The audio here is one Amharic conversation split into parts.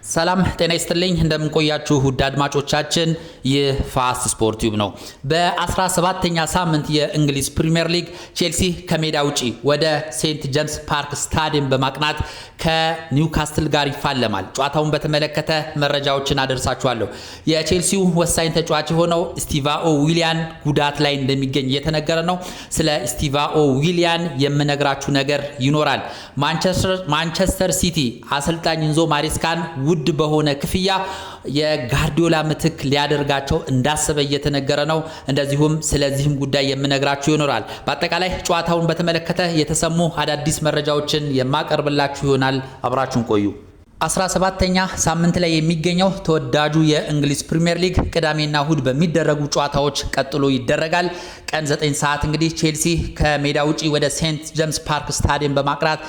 ሰላም ጤና ይስጥልኝ እንደምን ቆያችሁ ውድ አድማጮቻችን ይህ ፋስት ስፖርት ቲዩብ ነው። በ17ኛ ሳምንት የእንግሊዝ ፕሪሚየር ሊግ ቼልሲ ከሜዳ ውጪ ወደ ሴንት ጄምስ ፓርክ ስታዲየም በማቅናት ከኒውካስትል ጋር ይፋለማል። ጨዋታውን በተመለከተ መረጃዎችን አደርሳችኋለሁ። የቼልሲው ወሳኝ ተጫዋች የሆነው ስቲቫኦ ዊሊያን ጉዳት ላይ እንደሚገኝ እየተነገረ ነው። ስለ ስቲቫኦ ዊሊያን የምነግራችሁ ነገር ይኖራል። ማንቸስተር ሲቲ አሰልጣኝ ኢንዞ ማሬስካን ውድ በሆነ ክፍያ የጋርዲዮላ ምትክ ሊያደርጋቸው እንዳሰበ እየተነገረ ነው። እንደዚሁም ስለዚህም ጉዳይ የምነግራችሁ ይኖራል። በአጠቃላይ ጨዋታውን በተመለከተ የተሰሙ አዳዲስ መረጃዎችን የማቀርብላችሁ ይሆናል። አብራችሁን ቆዩ። 17ኛ ሳምንት ላይ የሚገኘው ተወዳጁ የእንግሊዝ ፕሪሚየር ሊግ ቅዳሜና እሁድ በሚደረጉ ጨዋታዎች ቀጥሎ ይደረጋል። ቀን 9 ሰዓት እንግዲህ ቼልሲ ከሜዳ ውጪ ወደ ሴንት ጄምስ ፓርክ ስታዲየም በማቅራት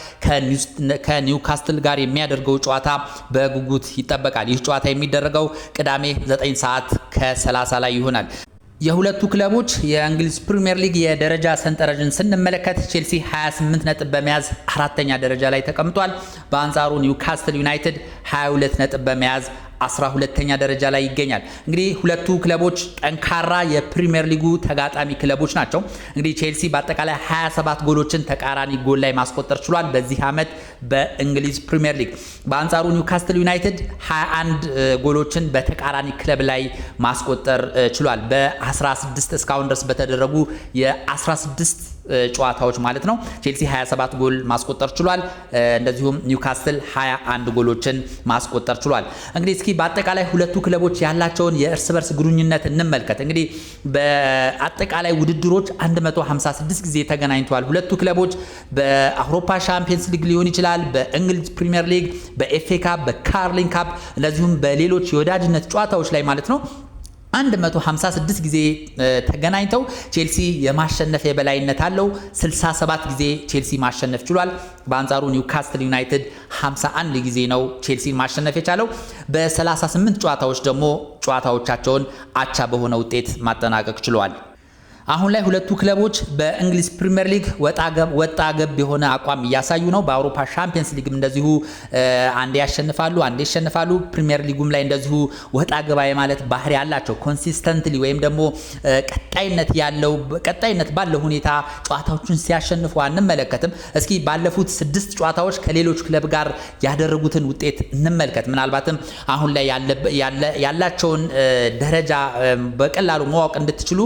ከኒውካስትል ጋር የሚያደርገው ጨዋታ በጉጉት ይጠበቃል። ይህ ጨዋታ የሚደረገው ቅዳሜ 9 ሰዓት ከ30 ላይ ይሆናል። የሁለቱ ክለቦች የእንግሊዝ ፕሪሚየር ሊግ የደረጃ ሰንጠረዥን ስንመለከት ቼልሲ 28 ነጥብ በመያዝ አራተኛ ደረጃ ላይ ተቀምጧል። በአንጻሩ ኒውካስትል ዩናይትድ 22 ነጥብ በመያዝ 12ኛ ደረጃ ላይ ይገኛል። እንግዲህ ሁለቱ ክለቦች ጠንካራ የፕሪሚየር ሊጉ ተጋጣሚ ክለቦች ናቸው። እንግዲህ ቼልሲ በአጠቃላይ 27 ጎሎችን ተቃራኒ ጎል ላይ ማስቆጠር ችሏል በዚህ ዓመት በእንግሊዝ ፕሪሚየር ሊግ። በአንጻሩ ኒውካስትል ዩናይትድ 21 ጎሎችን በተቃራኒ ክለብ ላይ ማስቆጠር ችሏል። በ16 እስካሁን ድረስ በተደረጉ የ16 ጨዋታዎች ማለት ነው። ቼልሲ 27 ጎል ማስቆጠር ችሏል። እንደዚሁም ኒውካስትል 21 ጎሎችን ማስቆጠር ችሏል። እንግዲህ እስኪ በአጠቃላይ ሁለቱ ክለቦች ያላቸውን የእርስ በርስ ግንኙነት እንመልከት። እንግዲህ በአጠቃላይ ውድድሮች 156 ጊዜ ተገናኝተዋል። ሁለቱ ክለቦች በአውሮፓ ሻምፒየንስ ሊግ ሊሆን ይችላል፣ በእንግሊዝ ፕሪሚየር ሊግ፣ በኤፍኤ ካፕ፣ በካርሊንግ ካፕ እንደዚሁም በሌሎች የወዳጅነት ጨዋታዎች ላይ ማለት ነው 156 ጊዜ ተገናኝተው ቼልሲ የማሸነፍ የበላይነት አለው። 67 ጊዜ ቼልሲ ማሸነፍ ችሏል። በአንጻሩ ኒውካስትል ዩናይትድ 51 ጊዜ ነው ቼልሲን ማሸነፍ የቻለው። በ38 ጨዋታዎች ደግሞ ጨዋታዎቻቸውን አቻ በሆነ ውጤት ማጠናቀቅ ችለዋል። አሁን ላይ ሁለቱ ክለቦች በእንግሊዝ ፕሪሚየር ሊግ ወጣ ገብ የሆነ አቋም እያሳዩ ነው። በአውሮፓ ሻምፒየንስ ሊግም እንደዚሁ አንዴ ያሸንፋሉ፣ አንዴ ይሸንፋሉ። ፕሪሚየር ሊጉም ላይ እንደዚሁ ወጣ ገባ ማለት ባህሪ ያላቸው ኮንሲስተንትሊ ወይም ደግሞ ቀጣይነት ባለው ሁኔታ ጨዋታዎችን ሲያሸንፉ አንመለከትም። እስኪ ባለፉት 6 ጨዋታዎች ከሌሎች ክለብ ጋር ያደረጉትን ውጤት እንመልከት። ምናልባትም አሁን ላይ ያላቸውን ደረጃ በቀላሉ ማወቅ እንድትችሉ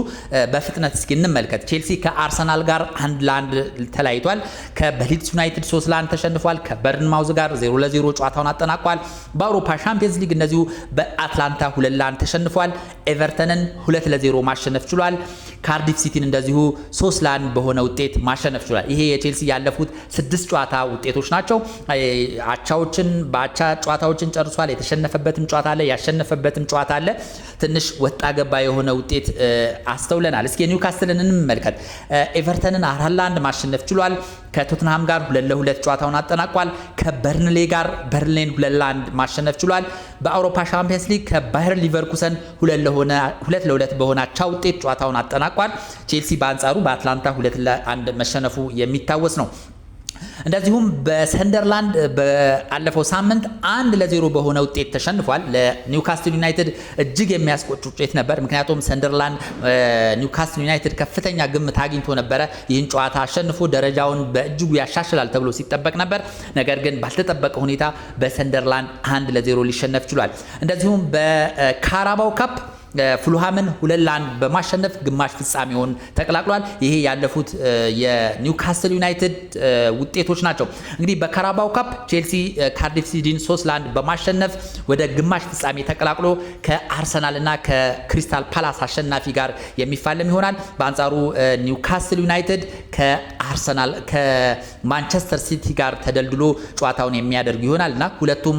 በፍጥነት እስኪ እንመልከት። ቼልሲ ከአርሰናል ጋር 1-1 ተለያይቷል። ከሊድስ ዩናይትድ 3-1 ተሸንፏል። ከበርንማውዝ ጋር 0-0 ጨዋታውን አጠናቋል። በአውሮፓ ሻምፒየንስ ሊግ እንደዚሁ በአትላንታ 2-1 ተሸንፏል። ኤቨርተንን 2-0 ማሸነፍ ችሏል። ካርዲፍ ሲቲን እንደዚሁ 3-1 በሆነ ውጤት ማሸነፍ ችሏል። ይሄ የቼልሲ ያለፉት 6 ጨዋታ ውጤቶች ናቸው። በአቻ ጨዋታዎችን ጨርሷል። የተሸነፈበትም ጨዋታ አለ፣ ያሸነፈበትም ጨዋታ አለ። ትንሽ ወጣ ገባ የሆነ ውጤት አስተውለናል። እስኪ ኒውካስትልን እንመልከት። ኤቨርተንን 4-1 ማሸነፍ ችሏል። ከቶትንሃም ጋር 2-2 ጨዋታውን አጠናቋል። ከበርንሌ ጋር በርንሌን 2-1 ማሸነፍ ችሏል። በአውሮፓ ሻምፒየንስ ሊግ ከባየር ሊቨርኩሰን 2-2 በሆነ አቻ ውጤት ጨዋታውን አጠናቋል። ቼልሲ በአንጻሩ በአትላንታ 2-1 መሸነፉ የሚታወስ ነው። እንደዚሁም በሰንደርላንድ በአለፈው ሳምንት 1-0 በሆነ ውጤት ተሸንፏል። ለኒውካስትል ዩናይትድ እጅግ የሚያስቆጭ ውጤት ነበር። ምክንያቱም ሰንደርላንድ ኒውካስትል ዩናይትድ ከፍተኛ ግምት አግኝቶ ነበረ። ይህን ጨዋታ አሸንፎ ደረጃውን በእጅጉ ያሻሽላል ተብሎ ሲጠበቅ ነበር። ነገር ግን ባልተጠበቀ ሁኔታ በሰንደርላንድ 1-0 ሊሸነፍ ችሏል። እንደዚሁም በካራባው ካፕ ፍሉሃምን 2-1 በማሸነፍ ግማሽ ፍጻሜውን ተቀላቅሏል። ይሄ ያለፉት የኒውካስትል ዩናይትድ ውጤቶች ናቸው። እንግዲህ በካራባው ካፕ ቼልሲ ካርዲፍ ሲቲን 3-1 በማሸነፍ ወደ ግማሽ ፍጻሜ ተቀላቅሎ ከአርሰናል እና ከክሪስታል ፓላስ አሸናፊ ጋር የሚፋለም ይሆናል። በአንጻሩ ኒውካስትል ዩናይትድ ከማንቸስተር ሲቲ ጋር ተደልድሎ ጨዋታውን የሚያደርግ ይሆናል እና ሁለቱም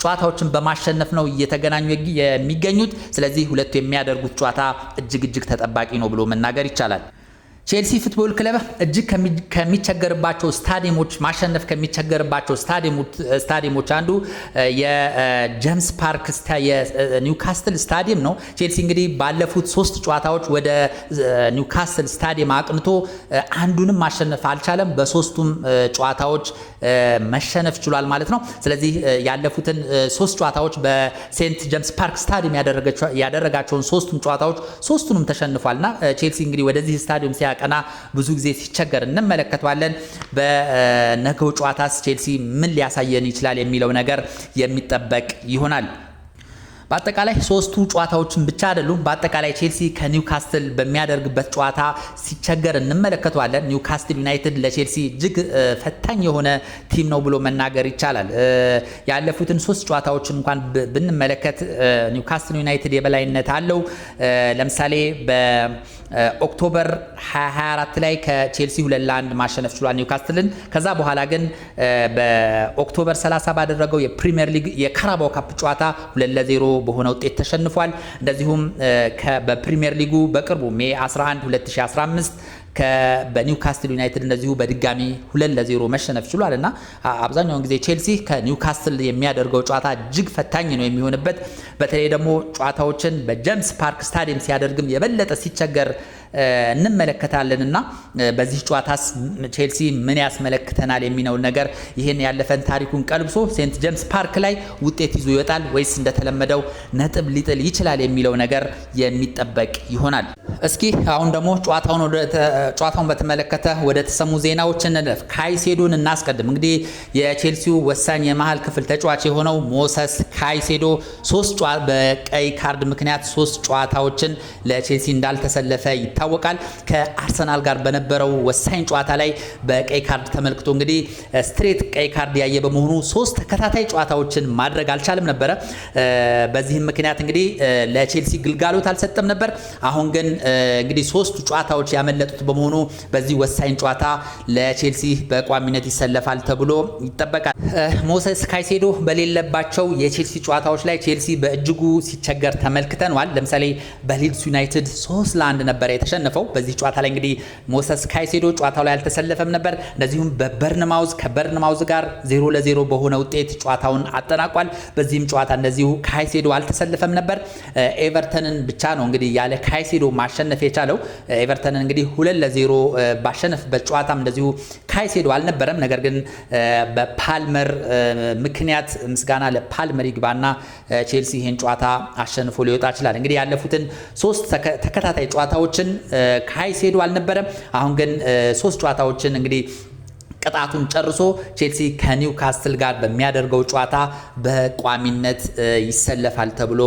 ጨዋታዎችን በማሸነፍ ነው እየተገናኙ የሚገኙት። ስለዚህ ሁለቱ የሚያደርጉት ጨዋታ እጅግ ተጠባቂ ነው ብሎ መናገር ይቻላል። ቼልሲ ፉትቦል ክለብ እጅግ ከሚቸገርባቸው ስታዲየሞች ማሸነፍ ከሚቸገርባቸው ስታዲየሞች አንዱ የጄምስ ፓርክ የኒውካስትል ስታዲየም ነው። ቼልሲ እንግዲህ ባለፉት 3 ጨዋታዎች ወደ ኒውካስትል ስታዲየም አቅንቶ አንዱንም ማሸነፍ አልቻለም። በ3ቱም ጨዋታዎች መሸነፍ ችሏል ማለት ነው። ስለዚህ ያለፉትን 3 ጨዋታዎች በሴንት ጄምስ ፓርክ ስታዲየም ያደረጋቸውን 3ቱም ጨዋታዎች 3ቱንም ተሸንፏልና ቼልሲ እንግዲህ ወደዚህ ስታዲየም ቀና ብዙ ጊዜ ሲቸገር እንመለከተዋለን። በነገው ጨዋታስ ቼልሲ ምን ሊያሳየን ይችላል የሚለው ነገር የሚጠበቅ ይሆናል። በአጠቃላይ 3ቱ ጨዋታዎችን ብቻ አይደሉም። በአጠቃላይ ቼልሲ ከኒውካስትል በሚያደርግበት ጨዋታ ሲቸገር እንመለከተዋለን። ኒውካስትል ዩናይትድ ለቼልሲ እጅግ ፈታኝ የሆነ ቲም ነው ብሎ መናገር ይቻላል። ያለፉትን 3 ጨዋታዎችን እንኳን ብንመለከት ኒውካስትል ዩናይትድ የበላይነት አለው። ለምሳሌ በኦክቶበር 24 ላይ ከቼልሲ 2-1 ማሸነፍ ችሏል ኒውካስትልን። ከዛ በኋላ ግን በኦክቶበር 30 ባደረገው የፕሪሚየር ሊግ የካራባው ካፕ ጨዋታ 2-0 በሆነ ውጤት ተሸንፏል። እንደዚሁም በፕሪሚየር ሊጉ በቅርቡ ሜይ 11 2015 በኒውካስትል ዩናይትድ እንደዚሁ በድጋሚ 2-0 መሸነፍ ችሏል እና አብዛኛውን ጊዜ ቼልሲ ከኒውካስትል የሚያደርገው ጨዋታ እጅግ ፈታኝ ነው የሚሆንበት። በተለይ ደግሞ ጨዋታዎችን በጄምስ ፓርክ ስታዲየም ሲያደርግም የበለጠ ሲቸገር እንመለከታለንና በዚህ ጨዋታስ ቼልሲ ምን ያስመለክተናል የሚለው ነገር ይሄን ያለፈን ታሪኩን ቀልብሶ ሴንት ጄምስ ፓርክ ላይ ውጤት ይዞ ይወጣል ወይስ እንደተለመደው ነጥብ ሊጥል ይችላል የሚለው ነገር የሚጠበቅ ይሆናል። እስኪ አሁን ደግሞ ጨዋታውን በተመለከተ ወደ ተሰሙ ዜናዎች እንለፍ። ካይሴዶን እናስቀድም። እንግዲህ የቼልሲው ወሳኝ የመሃል ክፍል ተጫዋች የሆነው ሞሰስ ካይሴዶ በቀይ ካርድ ምክንያት 3 ጨዋታዎችን ለቼልሲ እንዳልተሰለፈ ይታወቃል። ከአርሰናል ጋር በነበረው ወሳኝ ጨዋታ ላይ በቀይ ካርድ ተመልክቶ እንግዲህ ስትሬት ቀይ ካርድ ያየ በመሆኑ 3 ተከታታይ ጨዋታዎችን ማድረግ አልቻለም ነበረ። በዚህም ምክንያት እንግዲህ ለቼልሲ ግልጋሎት አልሰጠም ነበር። አሁን ግን እንግዲህ 3ቱ ጨዋታዎች ያመለጡት በመሆኑ በዚህ ወሳኝ ጨዋታ ለቼልሲ በቋሚነት ይሰለፋል ተብሎ ይጠበቃል። ሞሰስ ካይሴዶ በሌለባቸው የቼልሲ ጨዋታዎች ላይ ቼልሲ በእጅጉ ሲቸገር ተመልክተናል። ለምሳሌ በሊድስ ዩናይትድ 3-1 ነበር የተሸነፈው። በዚህ ጨዋታ ላይ እንግዲህ ሞሰስ ካይሴዶ ጨዋታው ላይ አልተሰለፈም ነበር። እንደዚሁም ከበርንማውዝ ጋር 0-0 በሆነ ውጤት ጨዋታውን አጠናቋል። በዚህም ጨዋታ እንደዚሁ ካይሴዶ አልተሰለፈም ነበር። ኤቨርተንን ብቻ ነው እንግዲህ ያለ ካይሴዶ ማሸነፍ የቻለው። ኤቨርተንን እንግዲህ 2-0 ባሸነፈበት ጨዋታም እንደዚሁ ካይሴዶ አልነበረም። ነገር ግን በፓልመር ምክንያት ምስጋና ለፓልመር ይግባና ቼልሲ ይሄን ጨዋታ አሸንፎ ሊወጣ ይችላል። እንግዲህ ያለፉትን 3 ተከታታይ ጨዋታዎችን ካይሴዶ አልነበረም። አሁን ግን 3 ጨዋታዎችን እንግዲህ ቅጣቱን ጨርሶ ቼልሲ ከኒውካስትል ጋር በሚያደርገው ጨዋታ በቋሚነት ይሰለፋል ተብሎ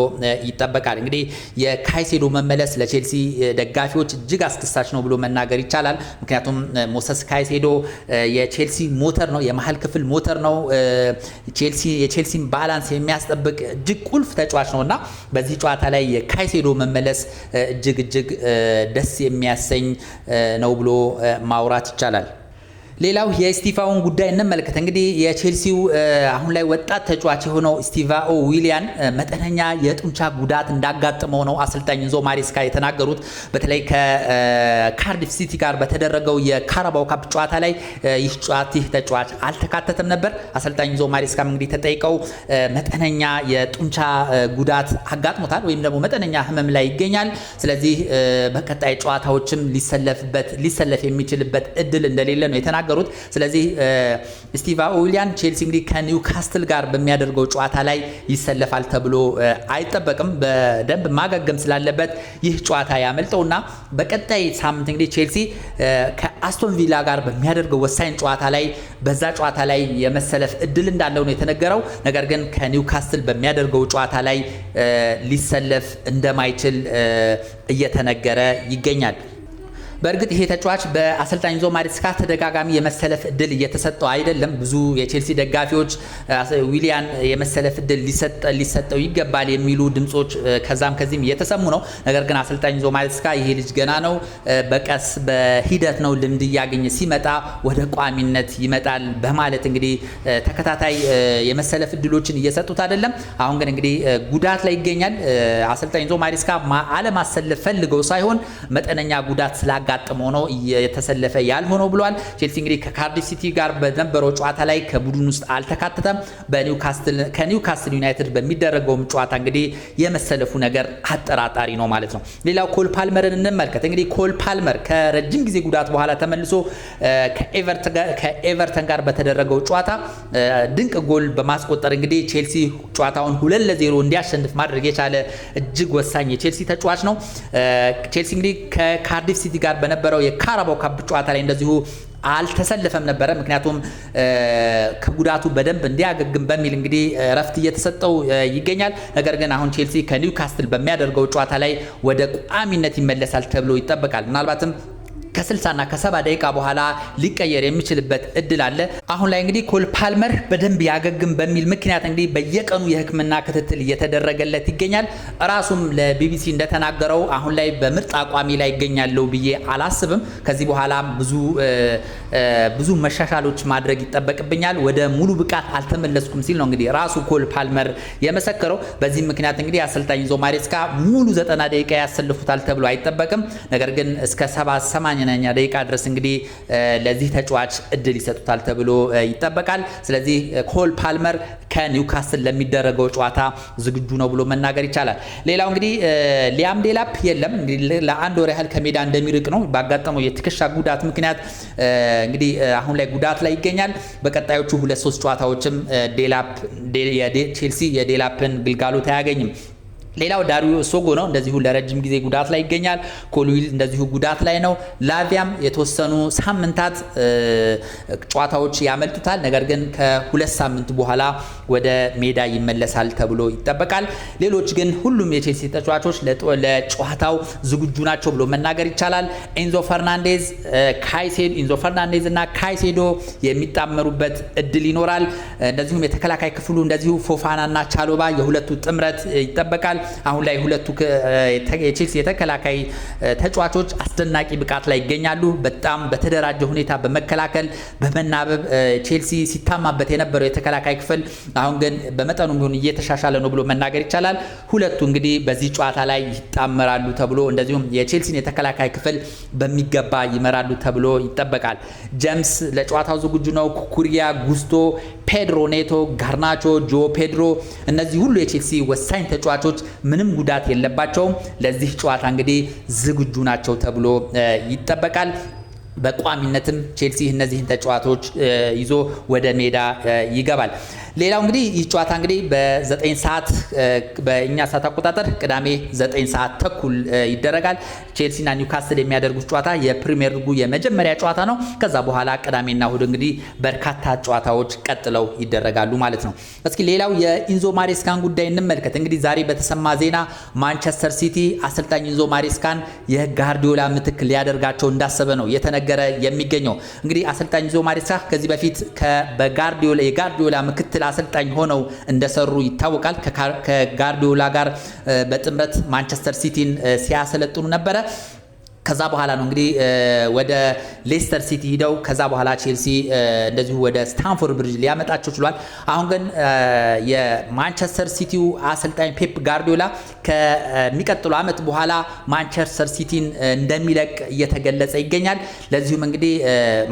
ይጠበቃል። እንግዲህ የካይሴዶ መመለስ ለቼልሲ ደጋፊዎች እጅግ አስደሳች ነው ብሎ መናገር ይቻላል። ምክንያቱም ሞሰስ ካይሴዶ የቼልሲ ሞተር ነው፣ የመሃል ክፍል ሞተር ነው። የቼልሲን ባላንስ የሚያስጠብቅ እጅግ ቁልፍ ተጫዋች ነውና በዚህ ጨዋታ ላይ የካይሴዶ መመለስ እጅግ ደስ የሚያሰኝ ነው ብሎ ማውራት ይቻላል። ሌላው የስቲቫኦን ጉዳይ እንመልከት። እንግዲህ የቼልሲው አሁን ላይ ወጣት ተጫዋች የሆነው ስቲቫኦ ዊሊያን መጠነኛ የጡንቻ ጉዳት እንዳጋጠመው ነው አሰልጣኝ ኢንዞ ማሬስካ የተናገሩት። በተለይ ከካርዲፍ ሲቲ ጋር በተደረገው የካራባው ካፕ ጨዋታ ላይ ይህ ተጫዋች አልተካተተም ነበር። አሰልጣኝ ኢንዞ ማሬስካም እንግዲህ ተጠይቀው መጠነኛ የጡንቻ ጉዳት አጋጥሞታል ወይም ደግሞ መጠነኛ ህመም ላይ ይገኛል። ስለዚህ በቀጣይ ጨዋታዎችም ሊሰለፍ የሚችልበት እድል እንደሌለ ነው የተናገሩት። ስለዚህ ስቲቫኦ ዊሊያን ቼልሲ እንግዲህ ከኒውካስትል ጋር በሚያደርገው ጨዋታ ላይ ይሰለፋል ተብሎ አይጠበቅም። በደንብ ማገገም ስላለበት ይህ ጨዋታ ያመልጠውና በቀጣይ ሳምንት እንግዲህ ቼልሲ ከአስቶን ቪላ ጋር በሚያደርገው ወሳኝ ጨዋታ ላይ በዛ ጨዋታ ላይ የመሰለፍ እድል እንዳለው ነው የተነገረው። ነገር ግን ከኒውካስትል በሚያደርገው ጨዋታ ላይ ሊሰለፍ እንደማይችል እየተነገረ ይገኛል። በእርግጥ ይሄ ተጫዋች በአሰልጣኝ ኢንዞ ማሬስካ ተደጋጋሚ የመሰለፍ እድል እየተሰጠው አይደለም። ብዙ የቼልሲ ደጋፊዎች ዊሊያን የመሰለፍ እድል ሊሰጠው ይገባል የሚሉ ድምጾች ከዛም ከዚህም እየተሰሙ ነው። ነገር ግን አሰልጣኝ ኢንዞ ማሬስካ ይሄ ልጅ ገና ነው፣ በሂደት ነው ልምድ እያገኘ ሲመጣ ወደ ቋሚነት ይመጣል በማለት እንግዲህ ተከታታይ የመሰለፍ እድሎችን እየሰጡት አይደለም። አሁን ግን እንግዲህ ጉዳት ላይ ይገኛል። አሰልጣኝ ኢንዞ ማሬስካ አለማሰለፍ ፈልገው ሳይሆን መጠነኛ ጉዳት ስላጋ አጋጥሞ ነው የተሰለፈ ያልሆነው ብሏል። ቼልሲ እንግዲህ ከካርዲፍ ሲቲ ጋር በነበረው ጨዋታ ላይ ከቡድን ውስጥ አልተካተተም። ከኒውካስትል ዩናይትድ በሚደረገውም ጨዋታ እንግዲህ የመሰለፉ ነገር አጠራጣሪ ነው ማለት ነው። ሌላው ኮል ፓልመርን እንመልከት። እንግዲህ ኮል ፓልመር ከረጅም ጊዜ ጉዳት በኋላ ተመልሶ ከኤቨርተን ጋር በተደረገው ጨዋታ ድንቅ ጎል በማስቆጠር እንግዲህ ቼልሲ ጨዋታውን 2-0 እንዲያሸንፍ ማድረግ የቻለ እጅግ ወሳኝ የቼልሲ ተጫዋች ነው። ቼልሲ እንግዲህ ከካርዲፍ ሲቲ ጋር በነበረው የካራባው ካፕ ጨዋታ ላይ እንደዚሁ አልተሰለፈም ነበረ። ምክንያቱም ከጉዳቱ በደንብ እንዲያገግም በሚል እንግዲህ ረፍት እየተሰጠው ይገኛል። ነገር ግን አሁን ቼልሲ ከኒውካስትል በሚያደርገው ጨዋታ ላይ ወደ ቋሚነት ይመለሳል ተብሎ ይጠበቃል። ምናልባትም ከ60 እና ከ70 ደቂቃ በኋላ ሊቀየር የሚችልበት እድል አለ። አሁን ላይ እንግዲህ ኮል ፓልመር በደንብ ያገግም በሚል ምክንያት እንግዲህ በየቀኑ የሕክምና ክትትል እየተደረገለት ይገኛል። ራሱም ለቢቢሲ እንደተናገረው አሁን ላይ በምርጥ አቋሚ ላይ ይገኛለው ብዬ አላስብም። ከዚህ በኋላ ብዙ መሻሻሎች ማድረግ ይጠበቅብኛል፣ ወደ ሙሉ ብቃት አልተመለስኩም ሲል ነው እንግዲህ ራሱ ኮል ፓልመር የመሰከረው። በዚህ ምክንያት እንግዲህ አሰልጣኝ ኢንዞ ማሬስካ ሙሉ 90 ደቂቃ ያሰልፉታል ተብሎ አይጠበቅም። ነገር ግን እስከ 70-80ኛ ደቂቃ ድረስ እንግዲህ ለዚህ ተጫዋች እድል ይሰጡታል ተብሎ ይጠበቃል። ስለዚህ ኮል ፓልመር ከኒውካስትል ለሚደረገው ጨዋታ ዝግጁ ነው ብሎ መናገር ይቻላል። ሌላው እንግዲህ ሊያም ዴላፕ የለም፣ ለአንድ ወር ያህል ከሜዳ እንደሚርቅ ነው ባጋጠመው የትከሻ ጉዳት ምክንያት እንግዲህ አሁን ላይ ጉዳት ላይ ይገኛል። በቀጣዮቹ 2-3 ጨዋታዎችም ቼልሲ የዴላፕን ግልጋሎት አያገኝም። ሌላው ዳሪዮ ሶጎ ነው፣ እንደዚሁ ለረጅም ጊዜ ጉዳት ላይ ይገኛል። ኮልዊል እንደዚሁ ጉዳት ላይ ነው። ላቪያም የተወሰኑ ሳምንታት ጨዋታዎች ያመልጡታል። ነገር ግን ከ2 ሳምንት በኋላ ወደ ሜዳ ይመለሳል ተብሎ ይጠበቃል። ሌሎች ግን ሁሉም የቼልሲ ተጫዋቾች ለጨዋታው ዝግጁ ናቸው ብሎ መናገር ይቻላል። ኢንዞ ፈርናንዴዝ እና ካይሴዶ የሚጣመሩበት እድል ይኖራል። እንደዚሁም የተከላካይ ክፍሉ እንደዚሁ ፎፋናና ቻሎባ የሁለቱ ጥምረት ይጠበቃል። አሁን ላይ ሁለቱ የቼልሲ የተከላካይ ተጫዋቾች አስደናቂ ብቃት ላይ ይገኛሉ። በጣም በተደራጀ ሁኔታ በመከላከል በመናበብ ቼልሲ ሲታማበት የነበረው የተከላካይ ክፍል አሁን ግን በመጠኑ ቢሆን እየተሻሻለ ነው ብሎ መናገር ይቻላል። ሁለቱ እንግዲህ በዚህ ጨዋታ ላይ ይጣመራሉ ተብሎ እንደዚሁም የቼልሲን የተከላካይ ክፍል በሚገባ ይመራሉ ተብሎ ይጠበቃል። ጀምስ ለጨዋታው ዝግጁ ነው። ኩኩሪያ፣ ጉስቶ፣ ፔድሮ ኔቶ፣ ጋርናቾ፣ ጆ ፔድሮ እነዚህ ሁሉ የቼልሲ ወሳኝ ተጫዋቾች ምንም ጉዳት የለባቸውም። ለዚህ ጨዋታ እንግዲህ ዝግጁ ናቸው ተብሎ ይጠበቃል። በቋሚነትም ቼልሲ እነዚህን ተጫዋቾች ይዞ ወደ ሜዳ ይገባል። ሌላው እንግዲህ ይህ ጨዋታ እንግዲህ በ9 ሰዓት በእኛ ሰዓት አቆጣጠር ቅዳሜ 9 ሰዓት ተኩል ይደረጋል። ቼልሲና ኒውካስትል የሚያደርጉት ጨዋታ የፕሪሚየር ሊጉ የመጀመሪያ ጨዋታ ነው። ከዛ በኋላ ቅዳሜና እሁድ እንግዲህ በርካታ ጨዋታዎች ቀጥለው ይደረጋሉ ማለት ነው። እስኪ ሌላው የኢንዞ ማሬስካን ጉዳይ እንመልከት። እንግዲህ ዛሬ በተሰማ ዜና ማንቸስተር ሲቲ አሰልጣኝ ኢንዞ ማሬስካን የጋርዲዮላ ምትክ ሊያደርጋቸው እንዳሰበ ነው የተነገረ የሚገኘው። እንግዲህ አሰልጣኝ ኢንዞ ማሬስካ ከዚህ በፊት የጋርዲዮላ ምክትል አሰልጣኝ ሆነው እንደሰሩ ይታወቃል። ከጋርዲዮላ ጋር በጥምረት ማንቸስተር ሲቲን ሲያሰለጥኑ ነበረ። ከዛ በኋላ ነው እንግዲህ ወደ ሌስተር ሲቲ ሄደው ከዛ በኋላ ቼልሲ እንደዚሁ ወደ ስታንፎርድ ብሪጅ ሊያመጣቸው ችሏል። አሁን ግን የማንቸስተር ሲቲው አሰልጣኝ ፔፕ ጋርዲዮላ ከሚቀጥለው ዓመት በኋላ ማንቸስተር ሲቲን እንደሚለቅ እየተገለጸ ይገኛል። ለዚሁም እንግዲህ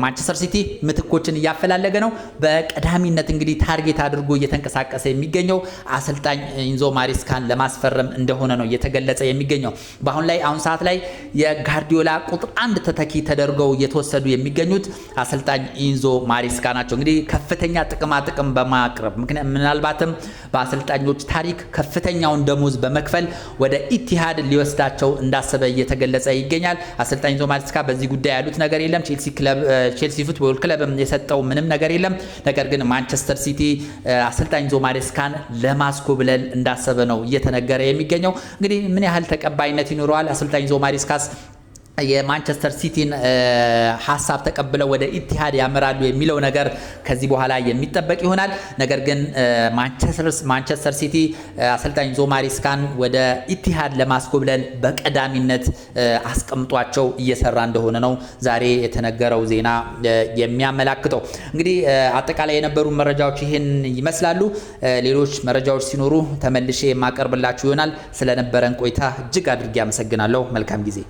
ማንቸስተር ሲቲ ምትኮችን እያፈላለገ ነው። በቀዳሚነት እንግዲህ ታርጌት አድርጎ እየተንቀሳቀሰ የሚገኘው አሰልጣኝ ኢንዞ ማሬስካን ለማስፈረም እንደሆነ ነው እየተገለጸ የሚገኘው። በአሁን ላይ አሁን ሰዓት ላይ ጋርዲዮላ ቁጥር 1 ተተኪ ተደርገው እየተወሰዱ የሚገኙት አሰልጣኝ ኢንዞ ማሬስካ ናቸው። እንግዲህ ከፍተኛ ጥቅም በማቅረብ ምናልባትም በአሰልጣኞች ታሪክ ከፍተኛውን ደሞዝ በመክፈል ወደ ኢቲሃድ ሊወስዳቸው እንዳሰበ እየተገለጸ ይገኛል። አሰልጣኝ ኢንዞ ማሬስካ በዚህ ጉዳይ ያሉት ነገር የለም። ቼልሲ ፉትቦል ክለብ የሰጠው ምንም ነገር የለም። ነገር ግን ማንቸስተር ሲቲ አሰልጣኝ ኢንዞ ማሬስካን ለማስኮብለል እንዳሰበ ነው እየተነገረ የሚገኘው። እንግዲህ ምን ያህል ተቀባይነት ይኖረዋል አሰልጣኝ ኢንዞ ማሬስካስ የማንቸስተር ሲቲን ሐሳብ ተቀብለው ወደ ኢቲሃድ ያመራሉ የሚለው ነገር ከዚህ በኋላ የሚጠበቅ ይሆናል። ነገር ግን ማንቸስተር ሲቲ አሰልጣኝ ኢንዞ ማሬስካን ወደ ኢቲሃድ ለማስኮብለል በቀዳሚነት አስቀምጧቸው እየሰራ እንደሆነ ነው ዛሬ የተነገረው ዜና የሚያመላክተው። እንግዲህ አጠቃላይ የነበሩ መረጃዎች ይህን ይመስላሉ። ሌሎች መረጃዎች ሲኖሩ ተመልሼ የማቀርብላችሁ ይሆናል። ስለነበረን ቆይታ እጅግ አድርጌ አመሰግናለሁ። መልካም ጊዜ